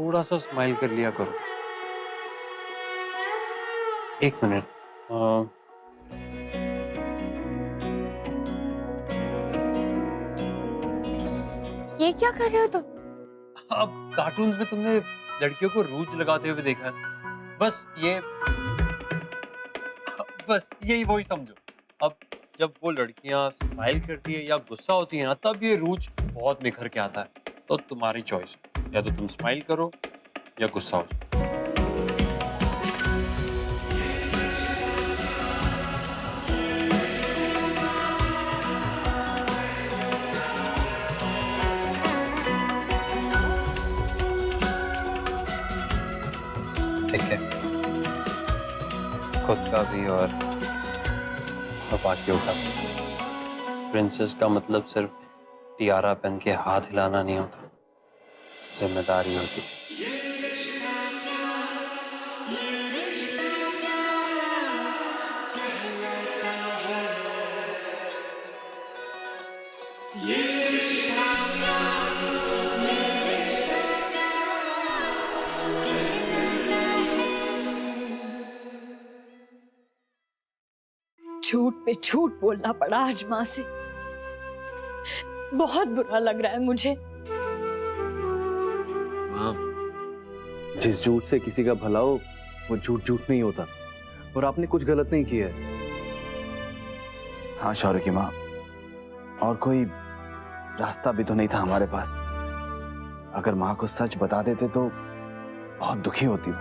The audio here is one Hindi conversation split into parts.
थोड़ा सा स्माइल कर लिया करो। एक मिनट। ये क्या कर रहे हो तुम? अब कार्टून्स में तुमने लड़कियों को रूज लगाते हुए देखा है, बस यही वही समझो। अब जब वो लड़कियां स्माइल करती है या गुस्सा होती है ना, तब ये रूज बहुत निखर के आता है। तो तुम्हारी चॉइस है, या तो तुम स्माइल करो या गुस्सा हो जाओ। ठीक है, खुद का भी और बाकियों का भी। प्रिंसेस का मतलब सिर्फ टियारा पहन के हाथ हिलाना नहीं होता, जिम्मेदारी होती है। झूठ पे झूठ बोलना पड़ा आज माँ से। बहुत बुरा लग रहा है मुझे। माँ, जिस झूठ से किसी का भला हो वो झूठ झूठ नहीं होता, और आपने कुछ गलत नहीं किया है। हाँ शौर्य की माँ, और कोई रास्ता भी तो नहीं था हमारे पास। अगर माँ को सच बता देते तो बहुत दुखी होती वो।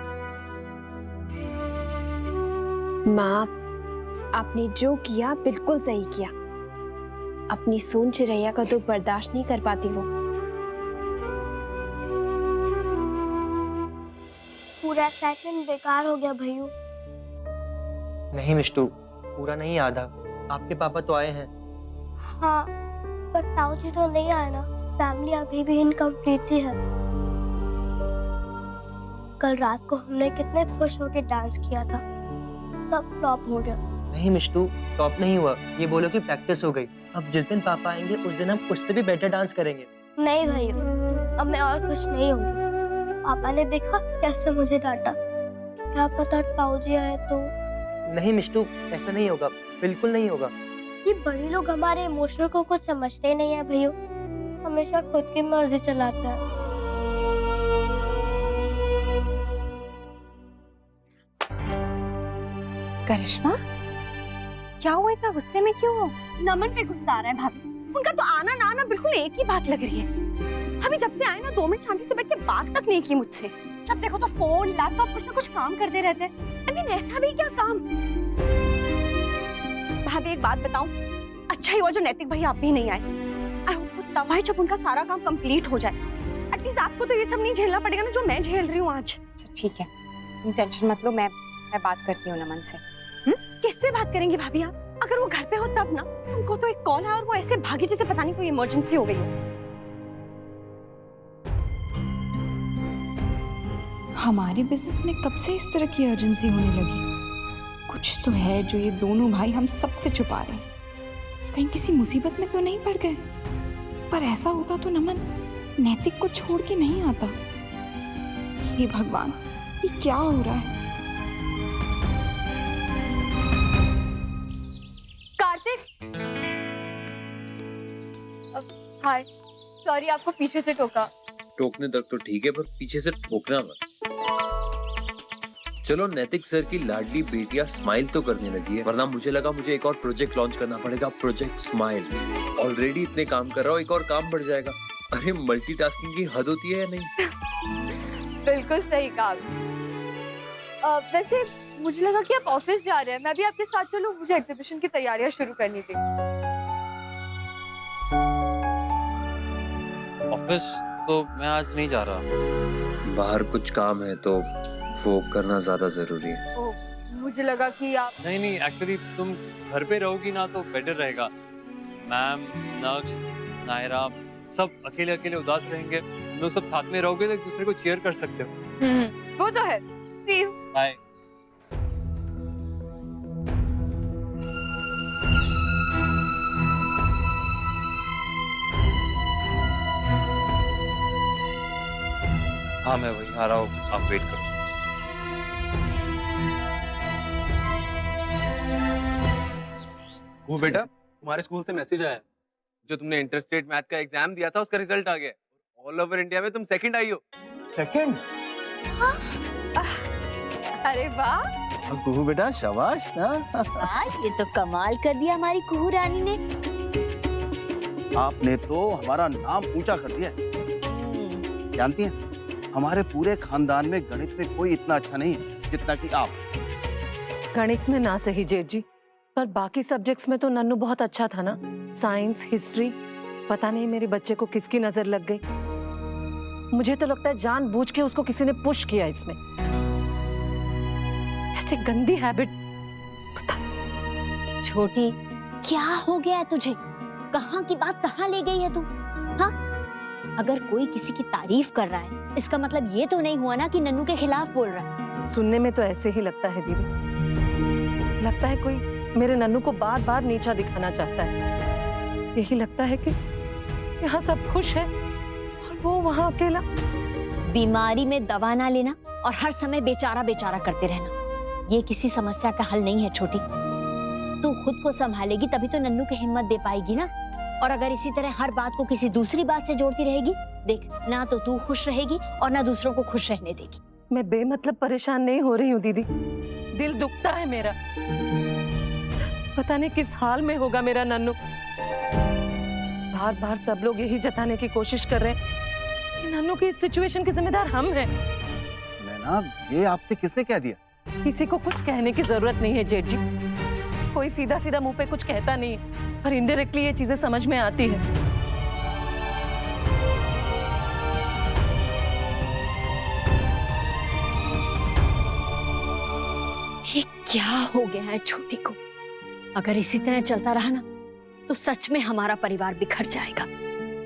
माँ, आपने जो किया बिल्कुल सही किया। अपनी सोन चिरैया का तो बर्दाश्त नहीं कर पाती वो। पूरा एक्साइटमेंट बेकार हो गया भैयू। नहीं मिष्टू, पूरा नहीं, आधा। आपके पापा तो आए हैं। हाँ, पर ताऊ जी तो नहीं आए ना। फैमिली अभी भी इनकम्प्लीट ही है। कल रात को हमने कितने खुश होकर डांस किया था, सब फ्लॉप हो गया। नहीं मिष्टू, टॉप नहीं हुआ, ये बोलो कि प्रैक्टिस हो गई। अब जिस दिन पापा आएंगे उस दिन हम उससे भी बेटर डांस करेंगे। नहीं भैया, अब मैं और खुश नहीं होंगी। पापा ने देखा कैसे मुझे डांटा। क्या पता ताऊ जी आए तो। नहीं मिष्टू, ऐसा नहीं होगा, बिल्कुल नहीं होगा। ये बड़े लोग हमारे इमोशनल को कुछ समझते नहीं है भैया, हमेशा खुद की मर्जी चलाते हैं। करिश्मा, क्या हुआ? इतना गुस्से में क्यों हो? नमन पे गुस्सा आ रहा है भाभी। उनका तो आना ना आना बिल्कुल एक ही बात लग रही है। अभी जब से आए ना 2 मिनट शांति से बैठ के बात तक नहीं की मुझसे। जब देखो तो फोन लैपटॉप कुछ ना कुछ काम करते रहते हैं। I mean, ऐसा भी क्या काम? भाभी एक बात बताऊं, अच्छा ही हुआ जो नैतिक भाई आप भी नहीं आए। आई होप वो तब आए जब उनका सारा काम कंप्लीट हो जाए। एटलीस्ट आपको तो ये सब नहीं झेलना पड़ेगा ना जो मैं झेल रही हूँ आज। अच्छा ठीक है, तुम टेंशन मत लो, मैं बात करती हूँ नमन से। किससे बात करेंगे भाभी आप? अगर वो घर पे हो तब ना। उनको तो एक कॉल है और वो ऐसे भागी जैसे पता नहीं कोई इमरजेंसी हो गई हो। हमारे बिजनेस में कब से इस तरह की अर्जेंसी होने लगी? कुछ तो है जो ये दोनों भाई हम सबसे छुपा रहे हैं। कहीं किसी मुसीबत में तो नहीं पड़ गए? पर ऐसा होता तो नमन नैतिक को छोड़ के नहीं आता। हे भगवान, ये क्या हो रहा है? कार्तिक, हाय, सॉरी आपको पीछे से टोका। टोकने तक तो ठीक है, पर पीछे से ठोकना मत। चलो, नैतिक सर की लाडली बेटियां स्माइल तो करने लगी है, वरना मुझे लगा मुझे एक और प्रोजेक्ट लॉन्च करना पड़ेगा, प्रोजेक्ट स्माइल। ऑलरेडी इतने काम कर रहा हूँ, एक और काम बढ़ जाएगा। अरे मल्टीटास्किंग की हद होती है या नहीं? बिल्कुल सही कहा। वैसे मुझे लगा कि आप ऑफिस जा रहे हैं, मैं भी आपके साथ चलूं, मुझे एग्जीबिशन की तैयारियां शुरू करनी थी। ऑफिस तो मैं आज नहीं जा रहा। बाहर कुछ काम है तो वो करना ज्यादा जरूरी है। ओह, मुझे लगा कि आप। नहीं, एक्चुअली तुम घर पे रहोगी ना तो बेटर रहेगा। मैम, नक्श, नायरा सब अकेले अकेले उदास रहेंगे। तुम लोग सब साथ में रहोगे तो एक दूसरे को चीयर कर सकते हो। वो तो है। सी यू। बाय। हाँ मैं वही आ रहा हूँ, आप वेट करो। वो बेटा, तुम्हारे स्कूल से मैसेज आया है। जो तुमने इंटर स्टेट मैथ का एग्जाम दिया था उसका रिजल्ट आ गया है। ऑल ओवर इंडिया में तुम सेकंड आई हो। सेकंड? अरे वाह, कुहू बेटा शाबाश। हाँ। वाह, ये तो कमाल कर दिया हमारी कुहू रानी ने। आपने तो हमारा नाम ऊंचा कर दिया है। जानती हैं, हमारे पूरे खानदान में गणित में कोई इतना अच्छा नहीं है जितना कि आप। गणित में ना सही जेठ जी, पर बाकी सब्जेक्ट्स में तो नन्नू बहुत अच्छा था ना। साइंस, हिस्ट्री, पता नहीं मेरे बच्चे को किसकी नजर लग गई। मुझे तो लगता है जानबूझ के उसको किसी ने पुश किया इसमें। ऐसे गंदी हैबिट। छोटी, क्या हो गया है तुझे? कहाँ की बात कहाँ ले गई है तू? हाँ, अगर कोई किसी की तारीफ कर रहा है, इसका मतलब ये तो नहीं हुआ ना कि नन्नू के खिलाफ बोल रहा है। सुनने में तो ऐसे ही लगता है दीदी। लगता है कोई मेरे नन्नू को बार बार नीचा दिखाना चाहता है। यही लगता है कि यहाँ सब खुश है और वो वहाँ अकेला। बीमारी में दवा ना लेना और हर समय बेचारा बेचारा करते रहना, ये किसी समस्या का हल नहीं है छोटी। तू खुद को संभालेगी तभी तो नन्नू की हिम्मत दे पाएगी ना। और अगर इसी तरह हर बात को किसी दूसरी बात से जोड़ती रहेगी, देख, ना तो तू खुश रहेगी और ना दूसरों को खुश रहने देगी। मैं बेमतलब परेशान नहीं हो रही हूँ दीदी, दिल दुखता है मेरा। पता नहीं किस हाल में होगा मेरा नन्नू। बार बार सब लोग यही जताने की कोशिश कर रहे हैं कि नन्नू की इस सिचुएशन के जिम्मेदार हम हैं। नैना, ये आपसे किसने कह दिया? किसी को कुछ कहने की जरूरत नहीं है जेठ जी। कोई सीधा सीधा मुंह पे कुछ कहता नहीं है, पर इनडायरेक्टली ये चीजें समझ में आती है। ये क्या हो गया है छोटी को? अगर इसी तरह चलता रहा ना तो सच में हमारा परिवार बिखर जाएगा।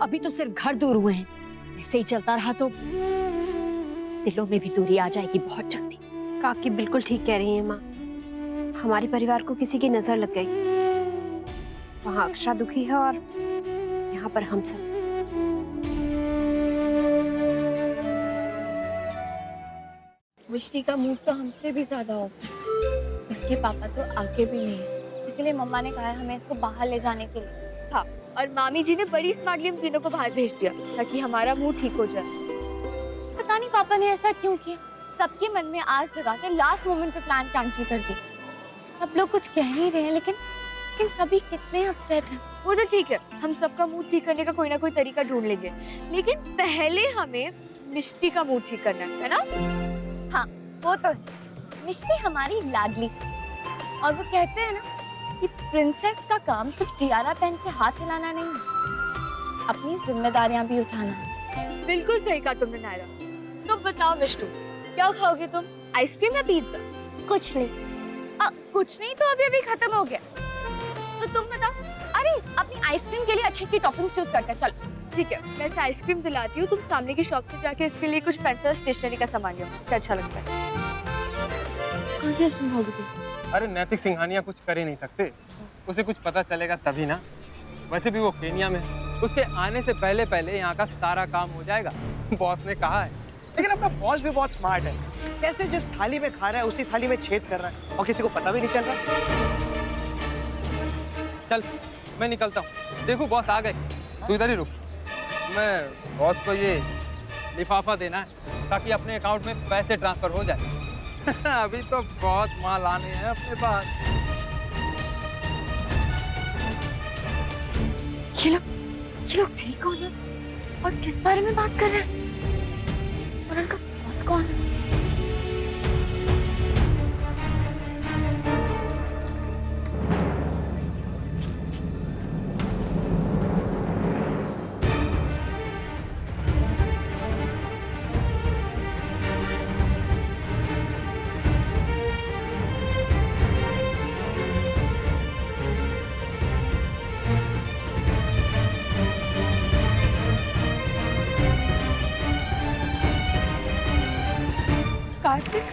अभी तो सिर्फ घर दूर हुए हैं, ऐसे ही चलता रहा तो दिलों में भी दूरी आ जाएगी बहुत जल्दी। काकी बिल्कुल ठीक कह रही है माँ। हमारे परिवार को किसी की नजर लग गई। वहाँ अक्षरा दुखी है और यहाँ पर हम सब। मिष्टी का मूड तो हमसे भी ज्यादा ऑफ है। उसके पापा तो आके भी नहीं है, इसलिए मम्मा ने कहा है हमें इसको बाहर ले जाने के लिए। हाँ, और मामी जी ने बड़ी स्मार्टली हम तीनों को बाहर भेज दिया ताकि हमारा मूड ठीक हो जाए। पता नहीं पापा ने ऐसा क्यों किया। सबके मन में आस जगा के लास्ट मोमेंट पे प्लान कैंसिल कर दी। सब लोग कुछ कह नहीं रहे हैं, लेकिन सभी कितने अपसेट हैं। वो तो ठीक है, हम सबका मूड ठीक करने का कोई ना कोई तरीका ढूंढ लेंगे, लेकिन पहले हमें मिष्टी का मूड ठीक करना है ना? हाँ, वो तो है। मिष्टी हमारी लाडली और वो कहते हैं ना कि प्रिंसेस का काम सिर्फ टियारा पहन के हाथ हिलाना नहीं है, अपनी जिम्मेदारियां भी उठाना है। बिल्कुल सही कहा तुमने नायरा। तुम बताओ मिष्टू, क्या खाओगे तुम, आइसक्रीम या पिज्जा? कुछ नहीं। कुछ नहीं तो अभी अभी खत्म हो गया। तो तुम बताओ। अरे अपनी आइसक्रीम के लिए अच्छी अच्छी टॉपिंग्स चूज करते हैं। चलो ठीक है, मैं इसे आइसक्रीम दिलाती हूँ, तुम सामने की शॉप से जाके इसके लिए कुछ पेंसिल स्टेशनरी का सामान लो, इसे अच्छा लगता है। कौन सी आइसक्रीम खाओगे तुम? अरे नैतिक सिंघानिया कुछ कर ही नहीं सकते, उसे कुछ पता चलेगा तभी ना। वैसे भी वो केनिया में, उसके आने से पहले पहले यहाँ का सारा काम हो जाएगा, बॉस ने कहा है। लेकिन अपना बॉस भी बहुत स्मार्ट है, कैसे जिस थाली में खा रहा है उसी थाली में छेद कर रहा है और किसी को पता भी नहीं चल रहा। चल मैं निकलता हूँ, देखो बॉस आ गए, तू इधर ही रुक। मैं बॉस को ये लिफाफा देना है ताकि अपने अकाउंट में पैसे ट्रांसफर हो जाए। अभी तो बहुत माल आने हैं अपने पास। ये लोग थे कौन है और किस बारे में बात कर रहे हैं? और उनका बॉस कौन है? कार्तिक?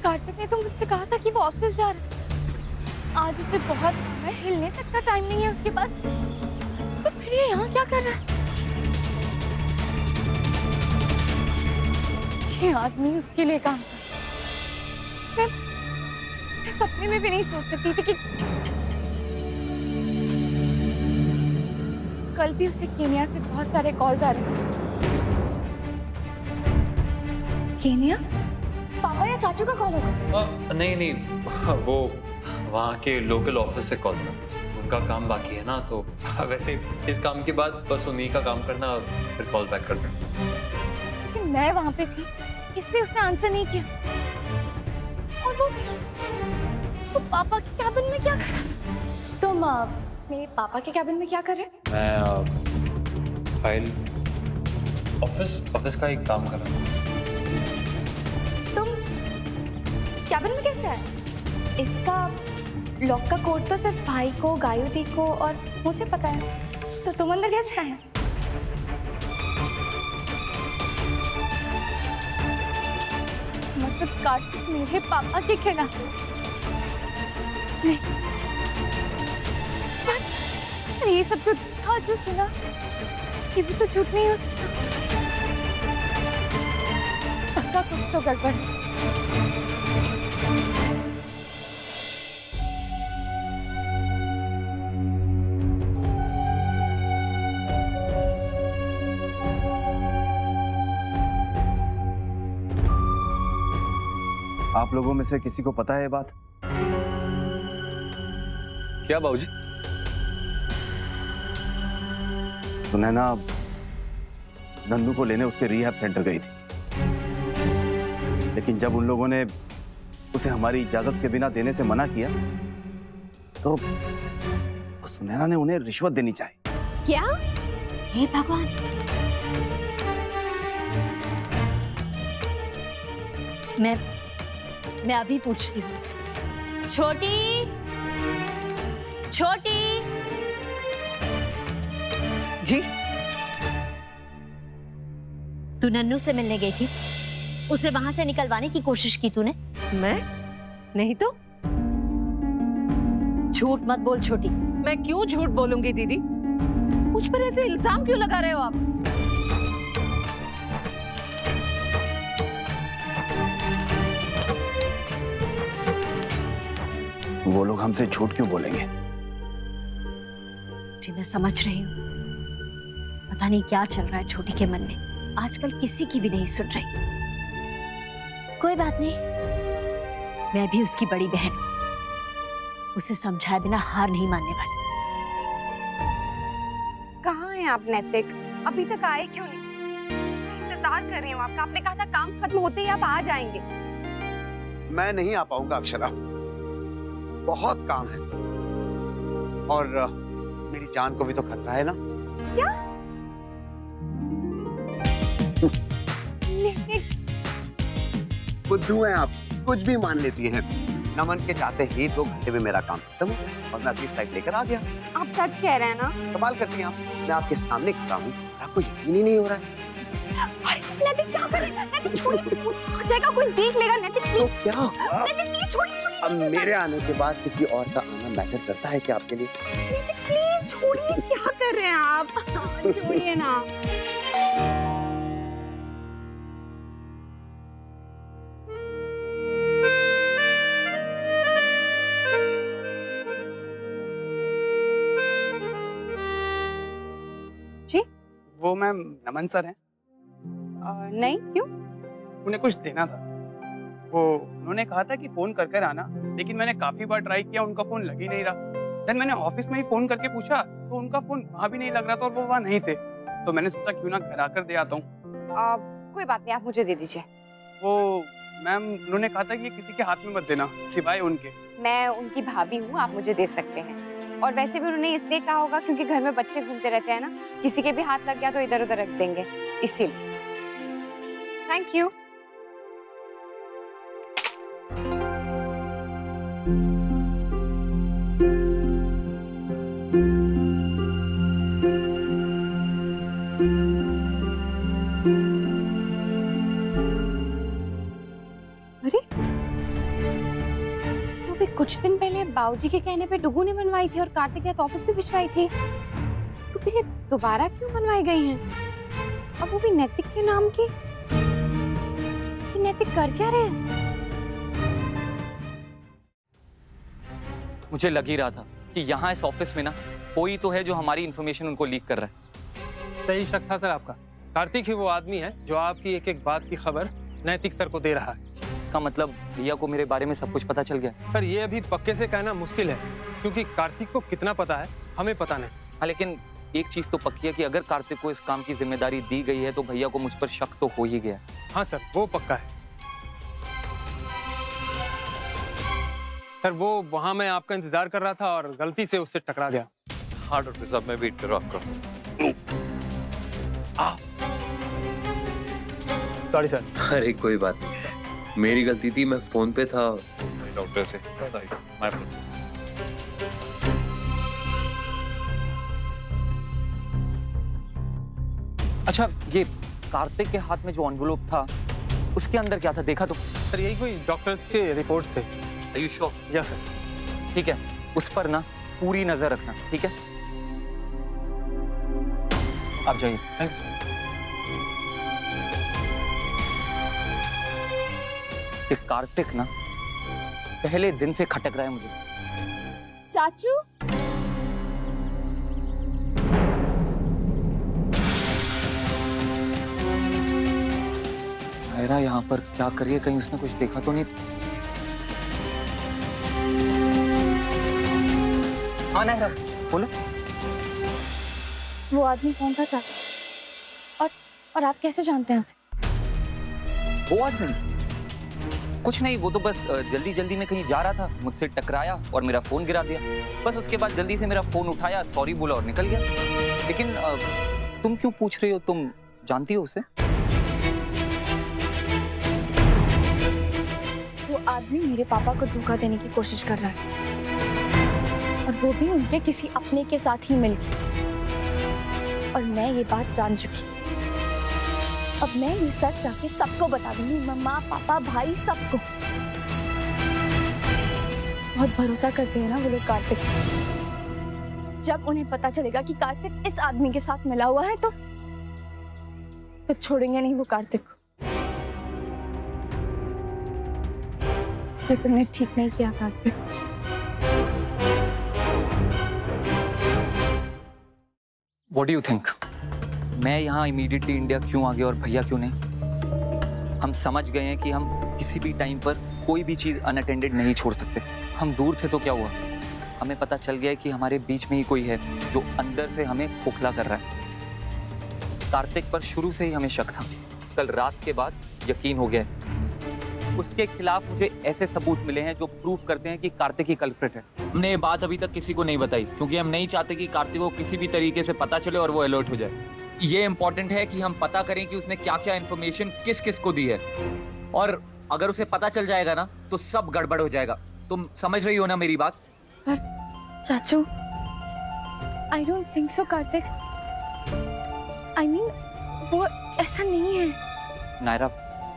कार्तिक ने तो मुझसे कहा था कि वो ऑफिस जा रहा है। आज उसे बहुत काम है, हिलने तक का टाइम नहीं है उसके पास। तो फिर ये यहाँ क्या कर रहा है? ये आदमी उसके लिए काम कर। मैं सपने में भी नहीं सोच सकती थी कि कल भी उसे केनिया से बहुत सारे कॉल्स आ रहे हैं। केनिया? पापा या चाचू का कॉल होगा? नहीं, वो वहाँ के लोकल ऑफिस से कॉल था, उनका काम बाकी है ना, तो वैसे इस काम के बाद बस उन्हीं का काम करना, फिर कॉल बैक कर देना। लेकिन मैं वहाँ पे थी, इसलिए उसने आंसर नहीं किया। और वो पापा के कैबिन में क्या कर रहा था? तुम मेरे पापा के कैबिन में क्या कर रहे? मैं फाइल ऑफिस का एक काम कर रहा हूँ। तुम कैबिन में कैसे आए? इसका लॉक का कोड तो सिर्फ भाई को, गायुदी को और मुझे पता है, तो तुम अंदर कैसे आए? मतलब कार्तिक मेरे पापा के खिलाफ? नहीं, पर ये सब जो था, जो सुना, ये भी तो झूठ नहीं हो सकता। पक्का कुछ तो गड़बड़ है। आप लोगों में से किसी को पता है ये बात? क्या बाबूजी? सुनैना नन्नू को लेने उसके रिहैब सेंटर गई थी, लेकिन जब उन लोगों ने उसे हमारी इजाजत के बिना देने से मना किया तो सुनैना ने उन्हें रिश्वत देनी चाहिए। क्या? हे भगवान! मैं अभी पूछती हूँ उससे। छोटी जी? तू नन्नू से मिलने गई थी, उसे वहां से निकलवाने की कोशिश की तूने? मैं नहीं तो। झूठ मत बोल छोटी। मैं क्यों झूठ बोलूंगी दीदी? मुझ पर ऐसे इल्जाम क्यों लगा रहे हो आप? वो लोग हमसे झूठ क्यों बोलेंगे? जी मैं समझ रही हूँ, पता नहीं क्या चल रहा है छोटी के मन में, आजकल किसी की भी नहीं सुन रही। कोई बात नहीं, मैं भी उसकी बड़ी बहन हूँ, उसे समझाए बिना हार नहीं मानने वाली। कहाँ हैं आप नैतिक? अभी तक आए क्यों नहीं? मैं इंतजार कर रही हूँ आपका। आपने कहा था काम खत्म होते ही आप आ जाएंगे। मैं नहीं आ पाऊंगा अक्षरा, बहुत काम है और मेरी जान को भी तो खतरा है ना। क्या? बुद्धू हैं आप, कुछ भी मान लेती हैं। नमन के जाते ही 2 घंटे में मेरा काम खत्म और मैं अगली फ्लाइट लेकर आ गया। आप सच कह रहे हैं ना? कमाल करती हैं आप, मैं आपके सामने खड़ा हूँ, आपको यकीन ही नहीं हो रहा है। नैतिक क्या कर रहे हैं? नैतिक छोड़िए, आ जाएगा, कोई देख लेगा। नैतिक तो प्लीज। क्या हुआ? नैतिक प्लीज छोड़िए। अब मेरे आने के बाद किसी और का आना मैटर करता है क्या आपके लिए? नैतिक प्लीज छोड़िए, क्या कर रहे हैं आप? छोड़िए ना। जी? वो मैम नमन सर हैं। नहीं, क्यों? उन्हें कुछ देना था। वो उन्होंने कहा था कि फोन कर आना, लेकिन मैंने काफी बार ट्राई किया, उनका फोन लग ही नहीं रहा। देन मैंने ऑफिस में ही फोन करके पूछा तो उनका फोन वहाँ भी नहीं लग रहा था और वो वहाँ नहीं थे। तो मैंने सोचा क्यों ना घर आकर दे आता हूँ। कोई बात नहीं, आप मुझे दे दीजिए। वो मैम उन्होंने कहा था कि ये किसी के हाथ में मत देना सिवाय उनके। मैं उनकी भाभी हूँ, आप मुझे दे सकते हैं। और वैसे भी उन्होंने इसलिए कहा होगा क्योंकि घर में बच्चे घूमते रहते हैं ना, किसी के भी हाथ लग गया तो इधर उधर रख देंगे, इसीलिए। Thank you. अरे, तो भी कुछ दिन पहले बाबूजी के कहने पे डुगू ने बनवाई थी और कार्तिक के ऑफिस भी भिजवाई थी, तो फिर ये दोबारा क्यों बनवाई गई हैं? अब वो भी नैतिक के नाम की। ये नैतिक कर क्या रहे हैं? मुझे लग ही रहा था कि यहाँ इस ऑफिस में ना कोई तो है जो हमारी इन्फॉर्मेशन उनको लीक कर रहा है। सही शक था सर आपका। कार्तिक ही वो आदमी है जो आपकी एक एक बात की खबर नैतिक सर को दे रहा है। इसका मतलब भैया को मेरे बारे में सब कुछ पता चल गया। सर ये अभी पक्के से कहना मुश्किल है, क्योंकि कार्तिक को कितना पता है हमें पता नहीं। हाँ, लेकिन एक चीज तो पक्की है कि अगर कार्तिक को इस काम की जिम्मेदारी दी गई है तो भैया को मुझ पर शक तो हो ही गया। हाँ सर, वो पक्का है। सर वो वहां मैं आपका इंतजार कर रहा था और गलती से उससे टकरा गया। हाँ डॉक्टर साहब, मैं वेट कर रहा हूँ आपका। Sorry sir. अरे कोई बात नहीं, मेरी गलती थी, मैं फोन पे था। डॉक्टर से सॉरी, माय फॉल्ट। अच्छा, ये कार्तिक के हाथ में जो एनवलप था उसके अंदर क्या था, देखा तो? सर यही कोई डॉक्टर्स के रिपोर्ट्स थे। Are you sure? Yes sir. ठीक है, उस पर ना पूरी नजर रखना, ठीक है? आप जाइए। Thank you sir. ये कार्तिक ना पहले दिन से खटक रहा है मुझे। चाचू, नायरा यहाँ पर क्या कर रही है, कहीं उसने कुछ देखा तो नहीं? हाँ नायरा, बोलो। वो आदमी कौन था चाचा? और आप कैसे जानते हैं उसे? वो आदमी कुछ नहीं, वो तो बस जल्दी जल्दी में कहीं जा रहा था, मुझसे टकराया और मेरा फोन गिरा दिया। बस उसके बाद जल्दी से मेरा फोन उठाया, सॉरी बोला और निकल गया। लेकिन तुम क्यों पूछ रही हो, तुम जानती हो उसे? वो आदमी मेरे पापा को धोखा देने की कोशिश कर रहा है, और वो भी उनके किसी अपने के साथ ही मिलकर। और मैं ये बात जान चुकी। अब मैं ये सच जाके सबको बता दूंगी, मम्मा पापा भाई सबको। बहुत भरोसा करते हैं ना वो लोग कार्तिक। जब उन्हें पता चलेगा कि कार्तिक इस आदमी के साथ मिला हुआ है तो छोड़ेंगे नहीं वो कार्तिक को। ये तुमने ठीक नहीं किया Kartik. What do you think? मैं यहाँ इमीडिएटली इंडिया क्यों आ गया और भैया क्यों नहीं? हम समझ गए हैं कि हम किसी भी टाइम पर कोई भी चीज अनअटेंडेड नहीं छोड़ सकते। हम दूर थे तो क्या हुआ, हमें पता चल गया है कि हमारे बीच में ही कोई है जो अंदर से हमें खोखला कर रहा है। कार्तिक पर शुरू से ही हमें शक था, कल रात के बाद यकीन हो गया है। उसके खिलाफ मुझे ऐसे सबूत मिले हैं जो प्रूव करते हैं कि कार्तिक ही कल्प्रिट है। हमने ये बात अभी तक किसी को नहीं बताई क्योंकि हम नहीं चाहते कि कार्तिक को किसी भी तरीके से पता चले और वो अलर्ट हो जाए। ये इम्पोर्टेंट है कि हम पता करें कि उसने क्या क्या इन्फॉर्मेशन किस किस को दी है, और अगर उसे पता चल जाएगा ना तो सब गड़बड़ हो जाएगा। तुम समझ रही हो ना मेरी बात? चाचू, I don't think so Kartik. I mean, वो ऐसा नहीं है। Naira,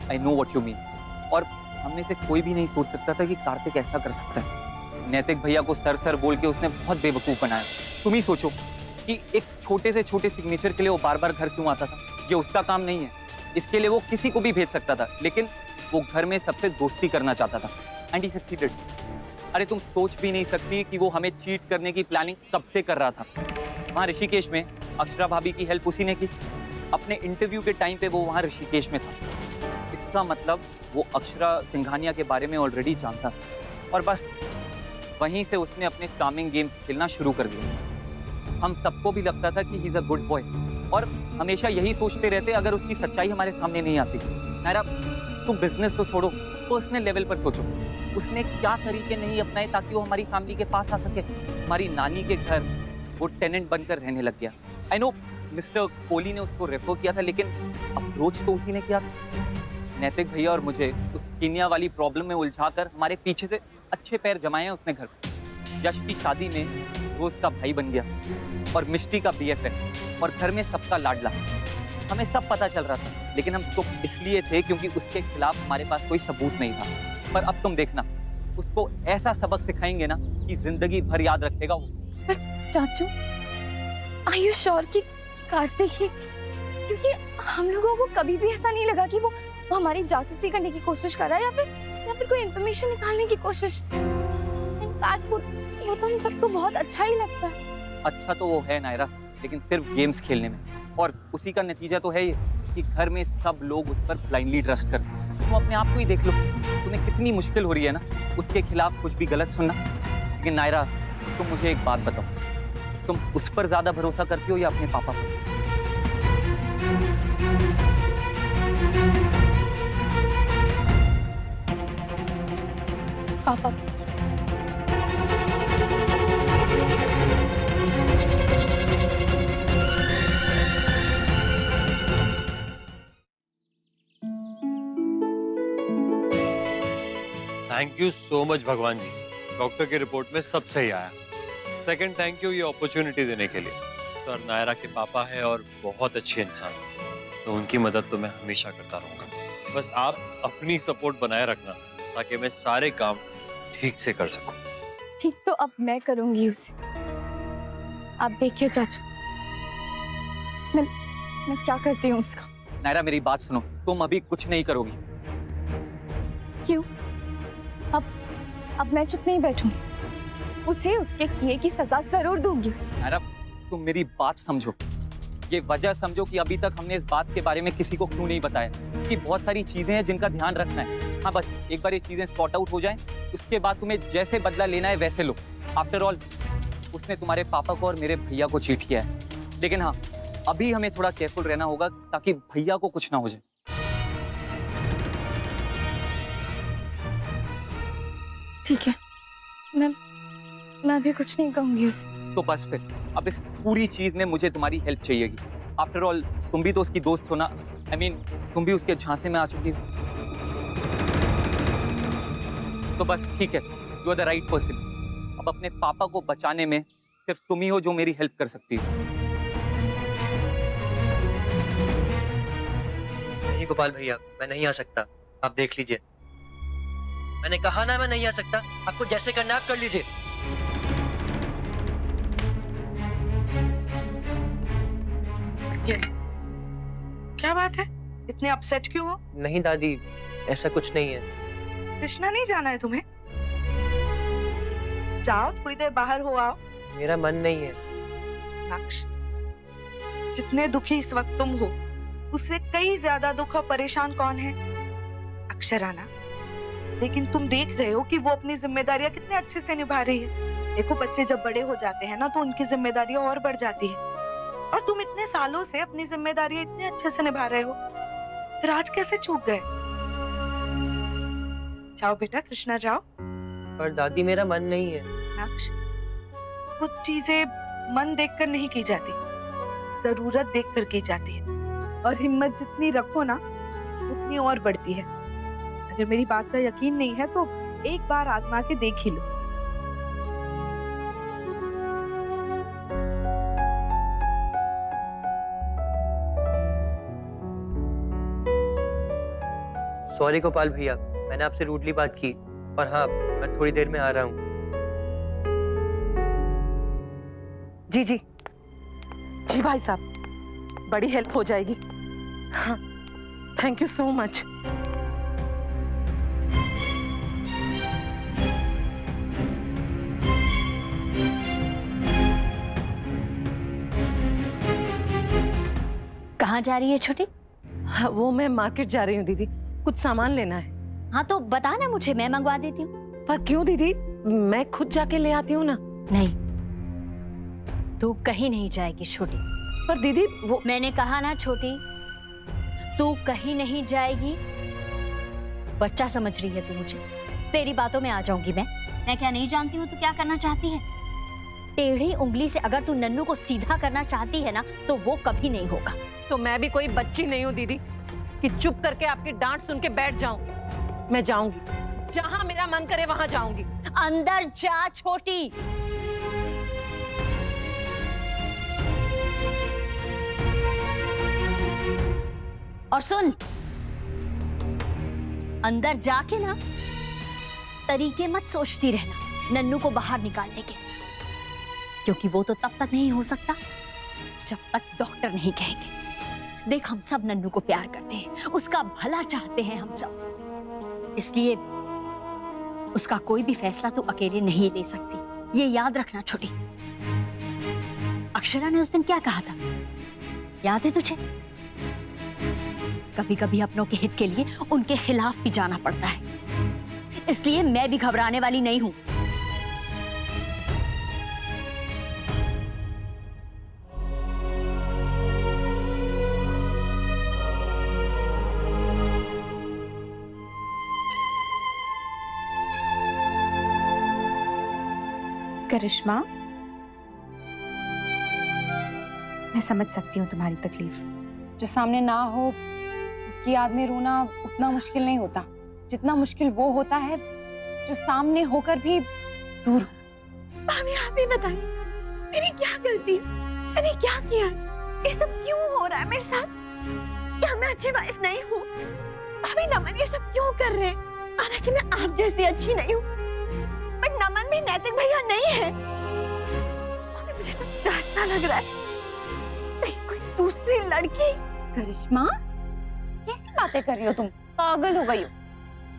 I know what you mean। और हमने से कोई भी नहीं सोच सकता था कि कार्तिक ऐसा कर सकता है। नैतिक भैया को सर सर बोल के उसने बहुत बेवकूफ बनाया। तुम ही सोचो कि एक छोटे से छोटे सिग्नेचर के लिए वो बार बार घर क्यों आता था। ये उसका काम नहीं है, इसके लिए वो किसी को भी भेज सकता था, लेकिन वो घर में सबसे दोस्ती करना चाहता था एंड ही सक्सीडेड। अरे तुम सोच भी नहीं सकती कि वो हमें चीट करने की प्लानिंग कब से कर रहा था। वहाँ ऋषिकेश में अक्षरा भाभी की हेल्प उसी ने की। अपने इंटरव्यू के टाइम पे वो वहाँ ऋषिकेश में था। इसका मतलब वो अक्षरा सिंघानिया के बारे में ऑलरेडी जानता था, और बस वहीं से उसने अपने चार्मिंग गेम्स खेलना शुरू कर दिया। हम सबको भी लगता था कि he is a good boy, और हमेशा यही सोचते रहते अगर उसकी सच्चाई हमारे सामने नहीं आती। नायरा, तुम बिजनेस तो छोड़ो, पर्सनल लेवल पर सोचो, उसने क्या तरीके नहीं अपनाए ताकि वो हमारी फैमिली के पास आ सके। हमारी नानी के घर वो टेनेंट बनकर रहने लग गया। आई नो मिस्टर कोहली ने उसको रेफर किया था, लेकिन अप्रोच तो उसी ने किया था। नैतिक भैया और मुझे उस कीनिया वाली प्रॉब्लम में उलझाकर हमारे पीछे से अच्छे पैर जमाए हैं उसने घर। यश की शादी में रोज का भाई बन गया और मिष्टी का BFF, और घर में सबका लाडला। हमें सब पता चल रहा था, लेकिन हम चुप इसलिए थे क्योंकि उसके खिलाफ हमारे पास कोई सबूत नहीं था। पर अब तुम देखना, उसको ऐसा सबक सिखाएंगे ना कि जिंदगी भर याद रखेगा वो। चाचू, आर यू श्योर कि कार्तिक ही क्योंकि हम लोगों को कभी भी ऐसा नहीं लगा कि वो हमारी जासूसी करने की कोशिश कर रहा है या फिर कोई इंफॉर्मेशन निकालने की कोशिश। इनफैक्ट वो तो हम सबको बहुत अच्छा ही लगता है। अच्छा तो वो है नायरा, लेकिन सिर्फ गेम्स खेलने में, और उसी का नतीजा तो है ये कि घर में सब लोग उस पर ब्लाइंडली ट्रस्ट करते हैं। तुम अपने आप को ही देख लो, तुम्हें कितनी मुश्किल हो रही है ना उसके खिलाफ कुछ भी गलत सुनना। लेकिन नायरा, तुम मुझे एक बात बताओ, तुम उस पर ज्यादा भरोसा करती हो या अपने पापा पर? पापा। थैंक यू सो मच भगवान जी, डॉक्टर की रिपोर्ट में सब सही आया। सेकंड थैंक यू ये अपॉर्चुनिटी देने के लिए। सर नायरा के पापा है और बहुत अच्छे इंसान, तो उनकी मदद तो मैं हमेशा करता रहूँगा। बस आप अपनी सपोर्ट बनाए रखना ताकि मैं सारे काम ठीक से कर सकूं। ठीक तो अब मैं करूंगी उसे। आप देखिए चाचू, मैं क्या करती हूँ उसका। नायरा मेरी बात सुनो, तुम अभी कुछ नहीं करोगी। क्यों? अब मैं चुप नहीं बैठूंगी, उसे उसके किए की सजा जरूर दूंगी। नायरा तुम मेरी बात समझो, ये वजह समझो कि अभी तक हमने इस बात के बारे में किसी को क्यों नहीं बताया कि बहुत सारी चीजें हैं जिनका ध्यान रखना है। हाँ बस एक बार ये चीजें स्पॉट आउट हो जाएं, उसके बाद तुम्हें जैसे बदला लेना है वैसे लो। आफ्टर ऑल उसने तुम्हारे पापा को और मेरे भैया को चीट किया है। लेकिन हाँ, अभी हमें थोड़ा केयरफुल रहना होगा ताकि भैया को कुछ ना हो जाए। ठीक है, मैं अभी कुछ नहीं कहूंगी उसे। तो बस फिर अब इस पूरी चीज में मुझे तुम्हारी हेल्प चाहिएगी। आफ्टर ऑल तुम भी तो उसकी दोस्त हो ना, I mean, तुम भी उसके झांसे में आ चुकी हो। तो बस ठीक है, you are the right person. अब अपने पापा को बचाने में सिर्फ तुम ही हो जो मेरी हेल्प कर सकती हो। नहीं गोपाल भैया, मैं नहीं आ सकता, आप देख लीजिए। मैंने कहा ना मैं नहीं आ सकता, आपको जैसे करना है आप कर लीजिए। क्या बात है, इतने अपसेट क्यों हो? नहीं दादी, ऐसा कुछ नहीं है। कृष्णा नहीं जाना है तुम्हें? जाओ थोड़ी देर बाहर हो आओ। मेरा मन नहीं है। नक्श, जितने दुखी इस वक्त तुम हो, उससे कई ज्यादा दुख और परेशान कौन है? अक्षराना। लेकिन तुम देख रहे हो कि वो अपनी जिम्मेदारियां कितने अच्छे से निभा रही है। देखो बच्चे जब बड़े हो जाते हैं ना तो उनकी जिम्मेदारियां और बढ़ जाती है, और तुम इतने सालों से अपनी जिम्मेदारियां इतने अच्छे से निभा रहे हो, फिर आज कैसे चूक गए? जाओ बेटा, कृष्णा जाओ। पर दादी मेरा मन नहीं है। नक्श, कुछ चीजें मन देखकर नहीं की जाती, जरूरत देखकर की जाती है, और हिम्मत जितनी रखो ना उतनी और बढ़ती है। अगर मेरी बात का यकीन नहीं है तो एक बार आजमा के देख ही लो। सॉरी गोपाल भैया, मैंने आपसे रूडली बात की, और हाँ मैं थोड़ी देर में आ रहा हूँ। जी जी जी भाई साहब, बड़ी हेल्प हो जाएगी। हाँ, थैंक यू सो मच। कहाँ जा रही है छोटी? हाँ, वो मैं मार्केट जा रही हूँ दीदी, कुछ सामान लेना है। हाँ तो बता ना मुझे, मैं मंगवा देती हूँ। पर क्यों दीदी, मैं खुद जाके ले आती हूँ ना। नहीं, तू कहीं नहीं जाएगी छोटी। पर दीदी वो, मैंने कहा ना छोटी, तू कहीं नहीं जाएगी। बच्चा समझ रही है तू मुझे? तेरी बातों में आ जाऊंगी मैं क्या नहीं जानती हूँ तू क्या करना चाहती है। टेढ़ी उंगली से अगर तू नन्नू को सीधा करना चाहती है ना तो वो कभी नहीं होगा। तो मैं भी कोई बच्ची नहीं हूँ दीदी कि चुप करके आपकी डांट सुन के बैठ जाऊं। मैं जाऊंगी, जहां मेरा मन करे वहां जाऊंगी। अंदर जा छोटी। और सुन, अंदर जाके ना तरीके मत सोचती रहना नन्नू को बाहर निकालने के, क्योंकि वो तो तब तक नहीं हो सकता जब तक डॉक्टर नहीं कहेंगे। देख हम सब नन्नू को प्यार करते हैं, उसका भला चाहते हैं हम सब, इसलिए उसका कोई भी फैसला तू अकेले नहीं ले सकती, ये याद रखना छोटी। अक्षरा ने उस दिन क्या कहा था, याद है तुझे? कभी कभी अपनों के हित के लिए उनके खिलाफ भी जाना पड़ता है, इसलिए मैं भी घबराने वाली नहीं हूं। करिश्मा, मैं समझ सकती हूँ तुम्हारी तकलीफ। जो सामने ना हो उसकी याद में रोना उतना मुश्किल नहीं होता जितना मुश्किल वो होता है जो सामने होकर भी दूर हो। भाभी आप ही बताइए, मेरी क्या गलती, मैंने क्या किया, ये सब क्यों हो रहा है मेरे साथ? क्या मैं अच्छी वाइफ नहीं हूँ? भाभी नमन ये सब क्यों कर रहे हैं? हालांकि मैं आप जैसी अच्छी नहीं हूँ, पर नमन भी नैतिक भैया नहीं है। भाभी मुझे तो डर सा लग रहा है, कहीं कोई दूसरी लड़की। करिश्मा, कैसी बातें कर रही हो तुम? पागल हो गई हो।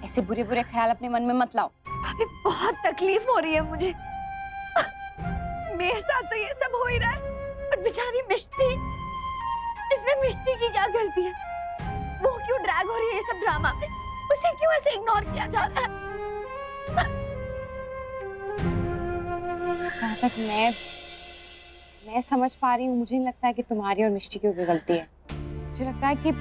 ऐसे बुरे बुरे ख्याल अपने मन में मत लाओ। भाभी बहुत तकलीफ हो रही है मुझे, मेरे साथ तो ये सब हो ही रहा है, पर बेचारी मिष्टी, इसमें मिष्टी की क्या गलती है? वो क्यों ड्रैग हो रही है ये सब ड्रामा में? उसे क्यों ऐसे इग्नोर किया जा रहा है? जहाँ तक मैं समझ पा रही हूँ, मुझे नहीं लगता है कि तुम्हारी और मिष्टी की कोई गलती है। मुझे लगता है कि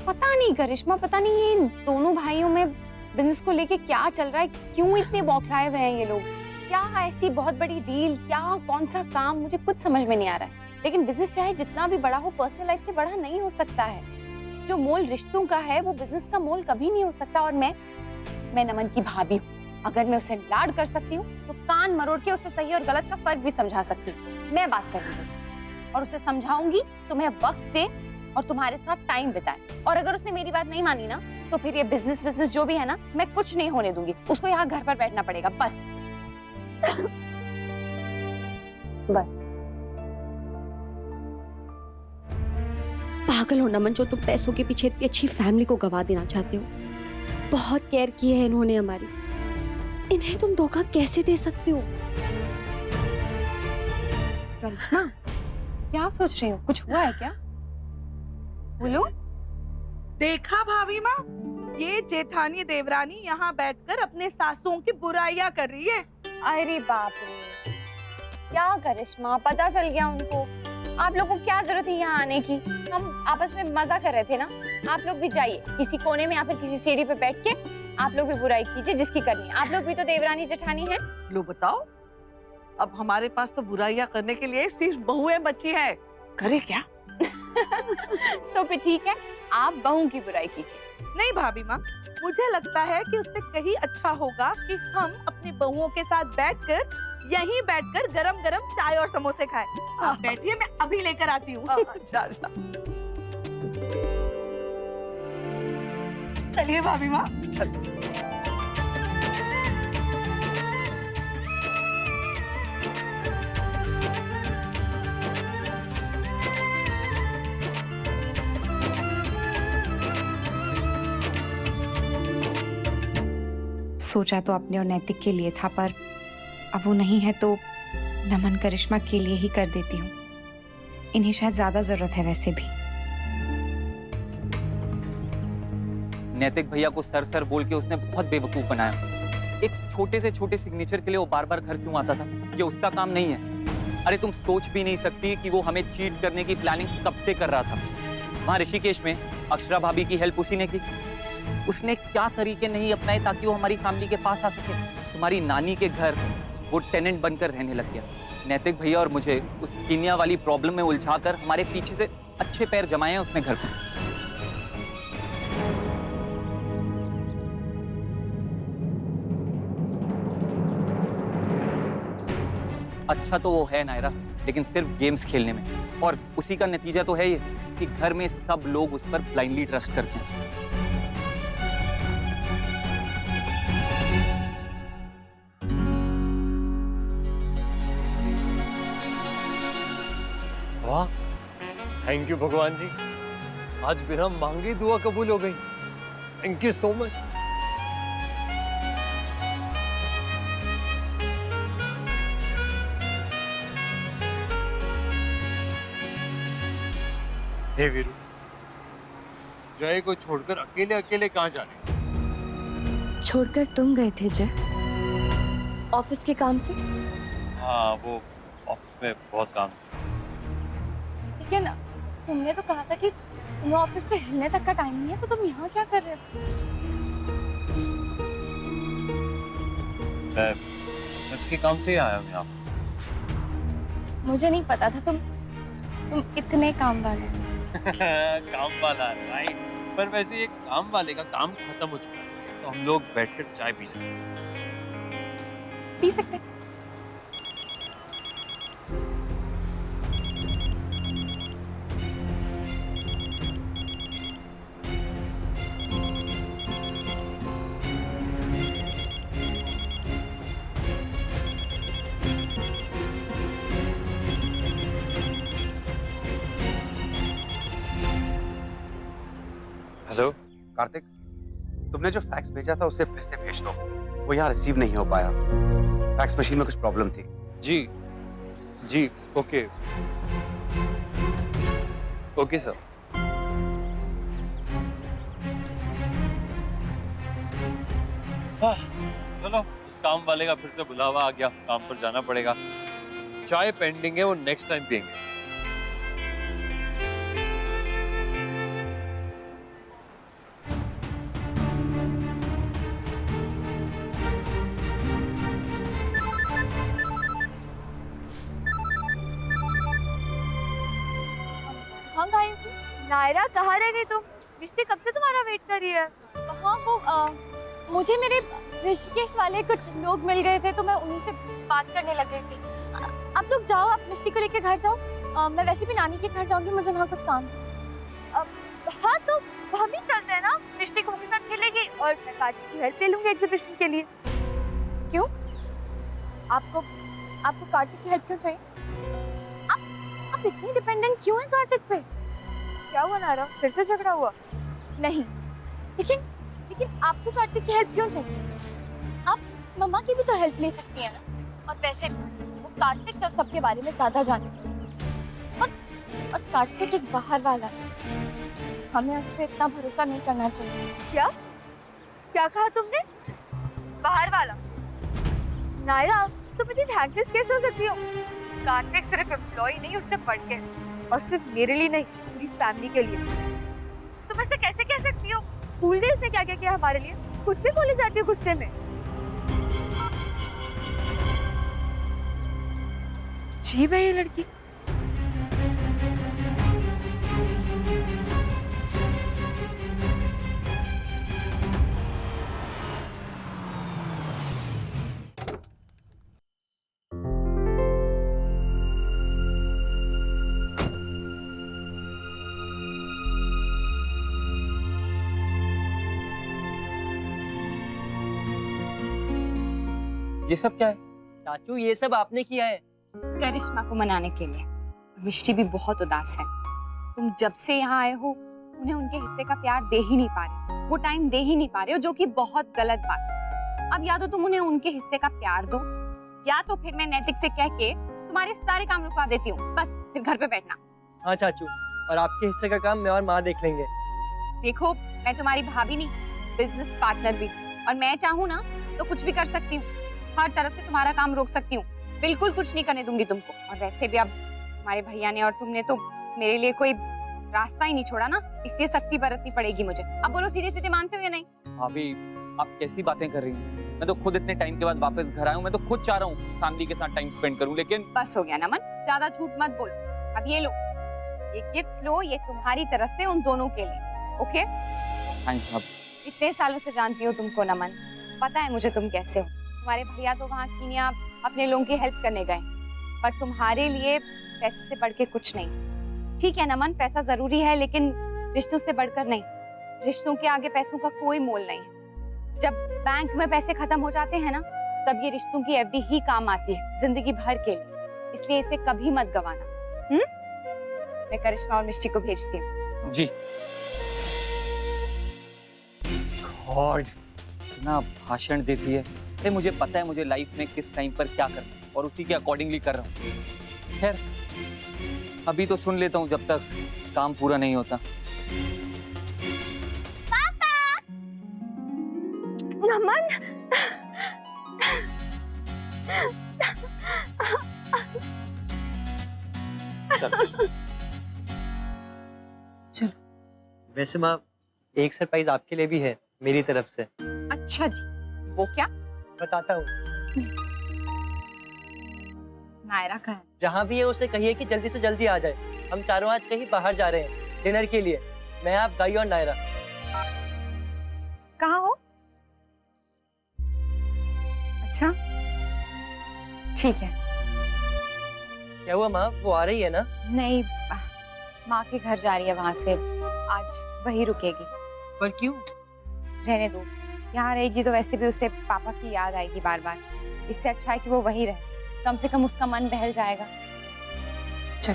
पता नहीं करिश्मा, पता नहीं ये दोनों भाइयों में बिजनेस को लेके क्या चल रहा है, क्यों इतने बौखलाए हुए हैं ये लोग? क्या ऐसी बहुत बड़ी डील, क्या कौन सा काम, मुझे कुछ समझ में नहीं आ रहा है। लेकिन बिजनेस चाहे जितना भी बड़ा हो, पर्सनल लाइफ से बड़ा नहीं हो सकता है। जो मोल रिश्तों का है वो बिजनेस का मोल कभी नहीं हो सकता। और मैं नमन की भाभी हूँ, अगर मैं उसे लाड कर सकती हूँ तो कान मरोड़ के उसे सही और गलत का फर्क भी समझा सकती हूँ। मैं बात करूंगी और उसे समझाऊंगी, तुम्हें वक्त दे और तुम्हारे साथ टाइम बिताए। और अगर उसने मेरी बात नहीं मानी ना, तो फिर ये बिजनेस जो भी है ना, मैं कुछ नहीं होने दूंगी। उसको यहाँ घर पर बैठना पड़ेगा बस। बस। पागल हो नमन, जो तुम पैसों के पीछे इतनी अच्छी फैमिली को गवा देना चाहते हो। बहुत केयर की है इन्होंने हमारी, इन्हें तुम धोखा कैसे दे सकते हो? करिश्मा, क्या सोच रही हो? कुछ हुआ है क्या? बोलो। देखा भाभी माँ, ये जेठानी देवरानी यहाँ बैठकर अपने सासुओं की बुराइयां कर रही है। अरे बाप रे, क्या करिश्मा, पता चल गया उनको। आप लोगों को क्या जरूरत है यहाँ आने की? हम आपस में मजा कर रहे थे ना। आप लोग भी जाइए किसी कोने में या फिर किसी सीढ़ी पे बैठ के आप लोग भी बुराई कीजिए जिसकी करनी है। आप लोग भी तो देवरानी जेठानी हैं। लो बताओ, अब हमारे पास तो बुराइयां करने के लिए सिर्फ बहुएं बची है, करे क्या? तो फिर ठीक है, आप बहू की बुराई कीजिए। नहीं भाभी माँ, मुझे लगता है कि उससे कहीं अच्छा होगा कि हम अपनी बहुओं के साथ बैठकर यहीं बैठकर गरम-गरम चाय और समोसे खाएं। आप बैठिए, मैं अभी लेकर आती हूँ। चलिए भाभी माँ। सोचा तो अपने और नैतिक के लिए था, पर अब वो नहीं है तो नमन करिश्मा के लिए ही कर देती हूँ। इन्हें शायद ज्यादा जरूरत है वैसे भी। नैतिक भैया को सर सर बोल के उसने बहुत बेवकूफ बनाया। एक छोटे से छोटे सिग्नेचर के लिए वो बार बार घर क्यों आता था? ये उसका काम नहीं है। अरे तुम सोच भी नहीं सकती कि वो हमें चीट करने की प्लानिंग कब से कर रहा था। वहाँ ऋषिकेश में अक्षरा भाभी की हेल्प उसी ने की। उसने क्या तरीके नहीं अपनाए ताकि वो हमारी फैमिली के पास आ सके। तुम्हारी नानी के घर वो टेनेंट बनकर रहने लग गया। नैतिक भैया और मुझे उस कीनिया वाली प्रॉब्लम में उलझाकर हमारे पीछे से अच्छे पैर जमाए हैं उसने घर पर। अच्छा तो वो है नायरा, लेकिन सिर्फ गेम्स खेलने में। और उसी का नतीजा तो है ये कि घर में सब लोग उस पर ब्लाइंडली ट्रस्ट करते हैं। वाह, थैंक यू भगवान जी, आज बिना मांगे दुआ कबूल हो गई। Thank you so much. हे वीरू, जय को छोड़कर अकेले अकेले कहाँ जाने? छोड़कर तुम गए थे जय, ऑफिस के काम से? हाँ, वो ऑफिस में बहुत काम। लेकिन तुमने तो कहा था कि तुम्हें ऑफिस से हिलने तक का टाइम नहीं है, तो तुम यहाँ क्या कर रहे हो? मैं ऑफिस के काम से ही आया हूँ यहाँ। मुझे नहीं पता था तुम इतने काम वाले हो। काम वाला, राइट। पर वैसे ये काम वाले का काम खत्म हो चुका है, तो हम लोग बैठकर चाय पी सकते हैं। पी सकते हैं। हेलो कार्तिक, तुमने जो फैक्स भेजा था उससे फिर से भेज दो, वो यहाँ रिसीव नहीं हो पाया। फैक्स मशीन में कुछ प्रॉब्लम थी। जी जी, ओके ओके सर। चलो, उस काम वाले का फिर से बुलावा आ गया, काम पर जाना पड़ेगा। चाय पेंडिंग है, वो नेक्स्ट टाइम पियेंगे। हाँ गायत्री, नायरा कहाँ रह गई तुम? रिश्ते कब से तुम्हारा वेट कर रही है। हाँ वो मुझे मेरे ऋषिकेश वाले कुछ लोग मिल गए थे, तो मैं उन्हीं से बात करने लग गई थी। आप लोग जाओ, आप मिष्टी को लेके घर जाओ। मैं वैसे भी नानी के घर जाऊंगी, मुझे वहाँ कुछ काम है। हाँ तो हम ही चलते हैं ना, मिष्टी को मेरे साथ खेलेगी और मैं कार्तिक की हेल्प ले लूंगी एग्जीबिशन के लिए। क्यों? आपको कार्तिक की हेल्प क्यों चाहिए? आप इतनी डिपेंडेंट क्यों हैं कार्तिक पे? क्या हुआ नायरा, फिर से झगड़ा हुआ? नहीं, लेकिन आपको कार्तिक की हेल्प क्यों चाहिए? आप मम्मा की भी तो हेल्प ले सकती हैं ना। और वैसे वो कार्तिक से सबके बारे में ज्यादा जानती है। और कार्तिक एक बाहर वाला है, हमें उस पर इतना भरोसा नहीं करना चाहिए। क्या कहा तुमने? बाहर वाला? नायरा, तुम इतनी थैंकलेस कैसे हो सकती हो? कार्तिक सिर्फ एम्प्लॉय नहीं, उससे बढ़ के, और सिर्फ मेरे लिए नहीं, पूरी फैमिली के लिए। तुम ऐसे कैसे कह सकती हो? भूल गई उसने क्या क्या किया हमारे लिए? कुछ भी बोली जाती हो गुस्से में। जी भाई, ये लड़की ये सब क्या है? चाचू, ये सब आपने किया है। करिश्मा को मनाने के लिए। मिष्टी भी बहुत उदास है। तुम जब से यहाँ आए हो उन्हें उनके हिस्से का प्यार दे ही नहीं पा रहे, वो टाइम दे ही नहीं पा रहे हो, जो कि बहुत गलत बात है। अब या तो तुम उन्हें उनके हिस्से का प्यार दो, या तो फिर मैं नैतिक से कह के तुम्हारे सारे काम रुकवा देती हूँ, बस फिर घर पे बैठना। हाँ चाचू, और आपके हिस्से का काम मैं और माँ देख लेंगे। देखो, मैं तुम्हारी भाभी नहीं, बिजनेस पार्टनर भी, और मैं चाहूँ ना तो कुछ भी कर सकती हूँ, हर तरफ से तुम्हारा काम रोक सकती हूँ, बिल्कुल कुछ नहीं करने दूंगी तुमको। और वैसे भी अब तुम्हारे भैया ने और तुमने तो मेरे लिए कोई रास्ता ही नहीं छोड़ा ना, इसलिए सख्ती बरतनी पड़ेगी मुझे। अब बोलो, सीधे सीधे मानते हो या नहीं? भाभी, आप कैसी बातें कर रही हैं? मैं तो खुद इतने टाइम के बाद वापस घर आया हूँ, मैं तो खुद चाह रहा हूँ फैमिली के साथ टाइम स्पेंड करूँ, लेकिन बस हो गया नमन, ज्यादा झूठ मत बोलो। अब ये लो, ये गिफ्ट्स लो, ये तुम्हारी तरफ से उन दोनों के लिए। ओके? थैंक्स भाभी। इतने सालों से जानती हूँ तुमको नमन, पता है मुझे तुम कैसे हो। तुम्हारे भैया तो वहाँ कीनिया अपने लोगों की हेल्प करने गए, पर तुम्हारे लिए पैसे से बढ़ के कुछ नहीं। ठीक है नमन, पैसा जरूरी है, लेकिन रिश्तों से बढ़कर नहीं। रिश्तों के आगे पैसों का कोई मोल नहीं है। जब बैंक में पैसे खत्म हो जाते हैं ना, तब ये रिश्तों की एफडी ही काम आती है जिंदगी भर के लिए। इसलिए इसे कभी मत गवाना। मैं करिश्मा और मिष्टी को भेजती हूँ। जी। गॉड, इतना भाषण देती है। अरे मुझे पता है मुझे लाइफ में किस टाइम पर क्या करना है और उसी के अकॉर्डिंगली कर रहा हूँ। खैर अभी तो सुन लेता हूँ जब तक काम पूरा नहीं होता। नमन, वैसे माँ एक सरप्राइज आपके लिए भी है मेरी तरफ से। अच्छा जी, वो क्या? बताता हूँ। नायरा का है। जहाँ भी है उसे कहिए कि जल्दी से जल्दी आ जाए। हम चारों आज कहीं बाहर जा रहे हैं डिनर के लिए। मैं, आप, गाई और नायरा। कहाँ हो? अच्छा ठीक है। क्या हुआ माँ, वो आ रही है ना? नहीं, माँ के घर जा रही है, वहां से आज वही रुकेगी। पर क्यों? रहने दो, यहाँ रहेगी तो वैसे भी उसे पापा की याद आएगी बार बार। इससे अच्छा है कि वो वहीं रहे, कम से कम उसका मन बहल जाएगा। चल।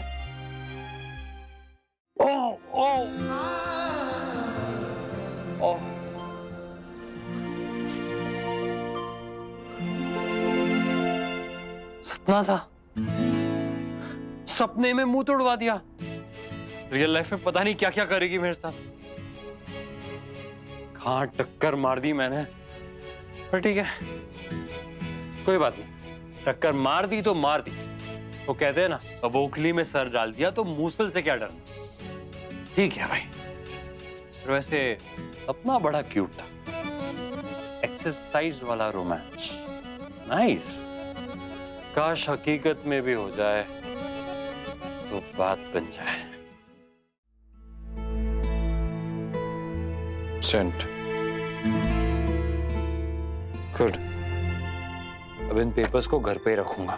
सपना था, सपने में मुंह तोड़वा दिया। रियल लाइफ में पता नहीं क्या क्या करेगी मेरे साथ। कहाँ टक्कर मार दी मैंने, पर ठीक है, कोई बात नहीं। टक्कर मार दी तो मार दी। वो कहते हैं ना, अब ओखली में सर डाल दिया तो मूसल से क्या डरना। ठीक है भाई। और वैसे सपना बड़ा क्यूट था, एक्सरसाइज वाला रोमांस, नाइस। काश हकीकत में भी हो जाए तो बात बन जाए। सेंट गुड। अब इन पेपर्स को घर पे ही रखूंगा,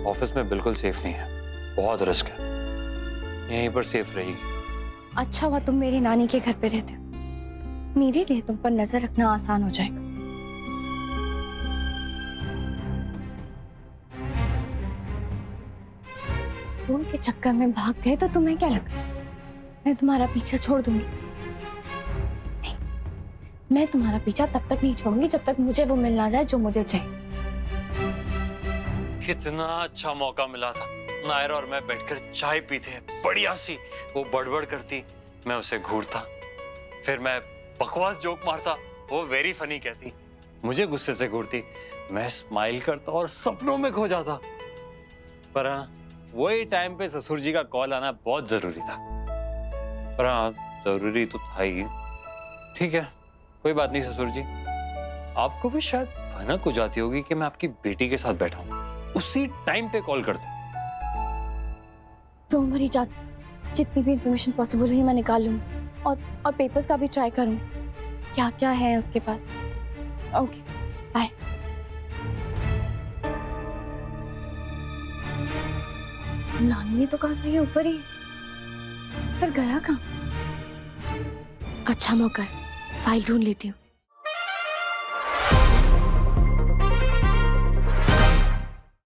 ऑफिस में बिल्कुल सेफ नहीं है, बहुत रिस्क है। यहीं पर सेफ रहेगी। अच्छा हुआ तुम मेरी नानी के घर पे रहते हो, मेरे लिए तुम पर नजर रखना आसान हो जाएगा। फोन के चक्कर में भाग गए तो तुम्हें क्या लगा मैं तुम्हारा पीछा छोड़ दूंगी? नहीं, मैं तुम्हारा पीछा तब तक नहीं छोड़ूंगी जब तक मुझे वो मिल ना जाए जो मुझे चाहिए। कितना अच्छा मौका मिला था, नायरा और मैं बैठकर चाय पीते, बढ़िया सी। वो बड़बड़ करती, मैं उसे घूरता, फिर मैं बकवास जोक मारता, वो वेरी फनी कहती, मुझे गुस्से से घूरती, मैं स्माइल करता और सपनों में खो जाता। पर हाँ, वही टाइम पे ससुर जी का कॉल आना बहुत जरूरी था। पर हाँ, जरूरी तो था ही। ठीक है, कोई बात नहीं ससुर जी, आपको भी शायद भनक हो जाती होगी कि मैं आपकी बेटी के साथ बैठा हूँ, उसी टाइम पे कॉल करते। डोंट वरी जादू, जितनी भी इंफॉर्मेशन पॉसिबल हुई मैं निकाल लूंगी और पेपर्स का भी ट्राई करूंगी क्या क्या है उसके पास। Okay bye. नानी ने तो कहा था ये ऊपर ही, पर गया कहाँ? अच्छा मौका है, फाइल ढूंढ लेती हूँ।